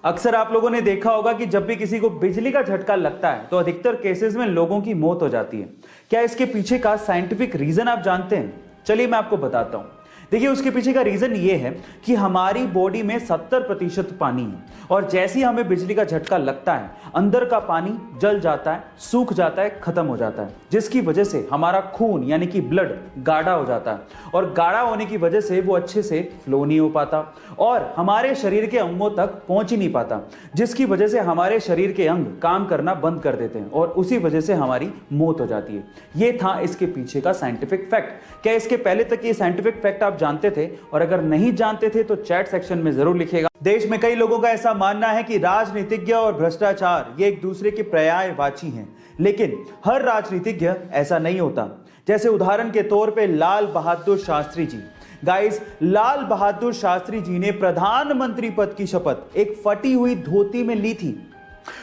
अक्सर आप लोगों ने देखा होगा कि जब भी किसी को बिजली का झटका लगता है तो अधिकतर केसेस में लोगों की मौत हो जाती है। क्या इसके पीछे का साइंटिफिक रीजन आप जानते हैं? चलिए मैं आपको बताता हूं। देखिए, उसके पीछे का रीजन ये है कि हमारी बॉडी में 70% पानी है और जैसे ही हमें बिजली का झटका लगता है अंदर का पानी जल जाता है, सूख जाता है, खत्म हो जाता है, जिसकी वजह से हमारा खून यानी कि ब्लड गाढ़ा हो जाता है और गाढ़ा होने की वजह से वो अच्छे से फ्लो नहीं हो पाता और हमारे शरीर के अंगों तक पहुंच ही नहीं पाता, जिसकी वजह से हमारे शरीर के अंग काम करना बंद कर देते हैं और उसी वजह से हमारी मौत हो जाती है। ये था इसके पीछे का साइंटिफिक फैक्ट। क्या इसके पहले तक ये साइंटिफिक फैक्ट आप जानते थे? और अगर नहीं जानते थे तो चैट सेक्शन में जरूर लिखिएगा। देश में कई लोगों का ऐसा मानना है कि राजनीतिज्ञ और भ्रष्टाचार ये एक दूसरे के पर्यायवाची हैं, लेकिन हर राजनीतिज्ञ ऐसा नहीं होता। जैसे उदाहरण के तौर पे लाल बहादुर शास्त्री जी। गाइस, लाल बहादुर शास्त्री जी ने प्रधानमंत्री पद की शपथ एक फटी हुई धोती में ली थी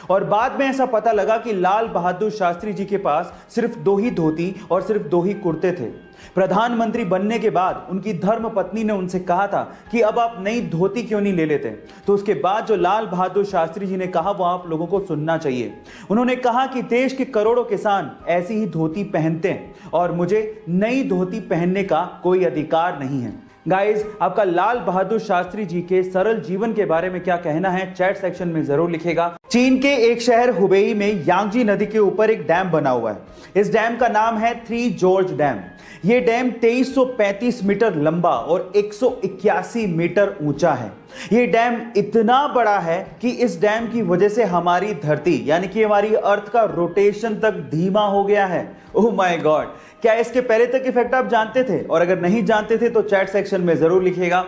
और बाद में ऐसा पता लगा कि लाल बहादुर शास्त्री जी के पास सिर्फ 2 ही धोती और सिर्फ 2 ही कुर्ते थे। प्रधानमंत्री बनने के बाद उनकी धर्म पत्नी ने उनसे कहा था कि अब आप नई धोती क्यों नहीं ले लेते? तो उसके बाद जो लाल बहादुर शास्त्री जी ने कहा वो आप लोगों को सुनना चाहिए। उन्होंने कहा कि देश के करोड़ों किसान ऐसी ही धोती पहनते हैं और मुझे नई धोती पहनने का कोई अधिकार नहीं है। गाइस, आपका लाल बहादुर शास्त्री जी के सरल जीवन के बारे में क्या कहना है चैट सेक्शन में जरूर लिखेगा। चीन के एक शहर हुबेई में यांगजी नदी के ऊपर एक डैम बना हुआ है। इस डैम का नाम है 3 जॉर्ज डैम। ये डैम 2335 मीटर लंबा और 181 मीटर ऊंचा है। ये डैम इतना बड़ा है कि इस डैम की वजह से हमारी धरती यानी कि हमारी अर्थ का रोटेशन तक धीमा हो गया है। Oh my God! क्या इसके पहले तक इफेक्ट आप जानते थे? और अगर नहीं जानते थे तो चैट सेक्शन में जरूर लिखिएगा।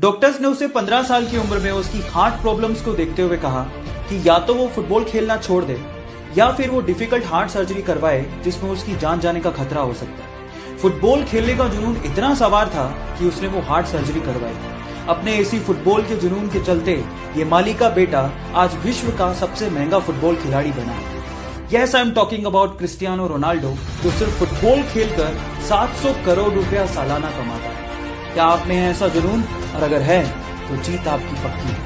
डॉक्टर्स ने उसे 15 साल की उम्र में उसकी हार्ट प्रॉब्लम्स को देखते हुए कहा कि या तो वो फुटबॉल खेलना छोड़ दे या फिर वो डिफिकल्ट हार्ट सर्जरी करवाए जिसमें उसकी जान जाने का खतरा हो सकता है। फुटबॉल खेलने का जुनून इतना सवार था कि उसने वो हार्ट सर्जरी करवाई। अपने इसी फुटबॉल के जुनून के चलते ये माली का बेटा आज विश्व का सबसे महंगा फुटबॉल खिलाड़ी बना है। Yes, I am talking about Cristiano Ronaldo, जो सिर्फ फुटबॉल खेलकर 700 करोड़ रुपया सालाना कमाता है। क्या आप में है ऐसा जुनून? और अगर है तो जीत आपकी पक्की है।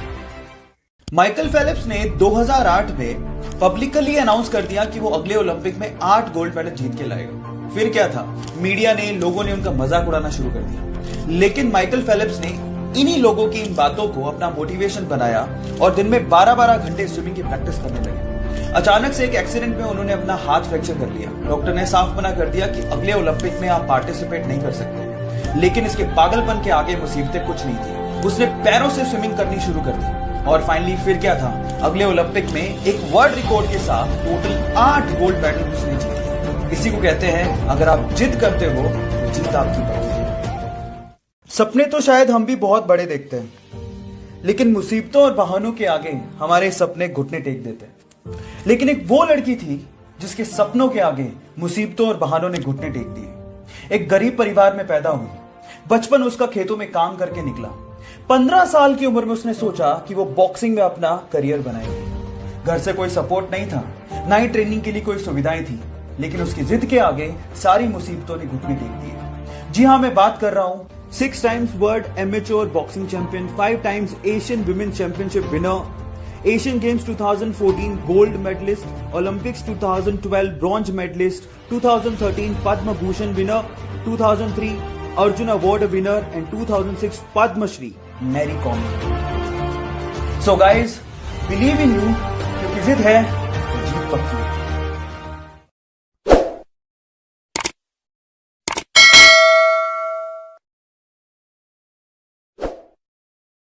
माइकल फेलिप्स ने 2008 में पब्लिकली अनाउंस कर दिया कि वो अगले ओलंपिक में 8 गोल्ड मेडल जीत के लाएगा। फिर क्या था, मीडिया ने, लोगों ने उनका मजाक उड़ाना शुरू कर दिया। लेकिन माइकल फेलिप्स ने इन्हीं लोगों की इन बातों को अपना मोटिवेशन बनाया और दिन में 12-12 घंटे स्विमिंग की प्रैक्टिस करने लगे। अचानक से एक एक्सीडेंट में उन्होंने अपना हाथ फ्रैक्चर कर लिया। डॉक्टर ने साफ मना कर दिया कि अगले ओलंपिक में आप पार्टिसिपेट नहीं कर सकते। लेकिन इसके पागलपन के आगे मुसीबतें कुछ नहीं थी। उसने पैरों से स्विमिंग करनी शुरू कर दी और फाइनली फिर क्या था, अगले ओलंपिक में एक वर्ल्ड रिकॉर्ड के साथ टोटल 8 गोल्ड मेडल उसने जीते। इसी को कहते हैं, अगर आप जिद करते हो तो जीत आपकी पक्की है। सपने तो शायद हम भी बहुत बड़े देखते हैं, लेकिन मुसीबतों और बहानों के आगे हमारे सपने घुटने टेक देते हैं। लेकिन एक वो लड़की थी जिसके सपनों के आगे मुसीबतों और बहानों ने घुटने टेक दिए। एक गरीब परिवार में पैदा हुई। बचपन उसका खेतों में काम करके निकला। 15 साल की उम्र में उसने सोचा कि वो बॉक्सिंग में अपना करियर बनाएगी। घर से कोई सपोर्ट नहीं था, ना ही ट्रेनिंग के लिए कोई सुविधाएं थी, लेकिन उसकी जिद के आगे सारी मुसीबतों ने घुटने टेक दिए। जी हां, मैं बात कर रहा हूं 6 times world amateur boxing champion, 5 times Asian women championship winner, Asian games 2014 gold medalist, Olympics 2012 bronze medalist, 2013 Padma Bhushan winner, 2003 Arjuna award winner and 2006 Padmashri Mary Kom. So guys, believe in you, क्योंकि जिद है तो जीत पक्की।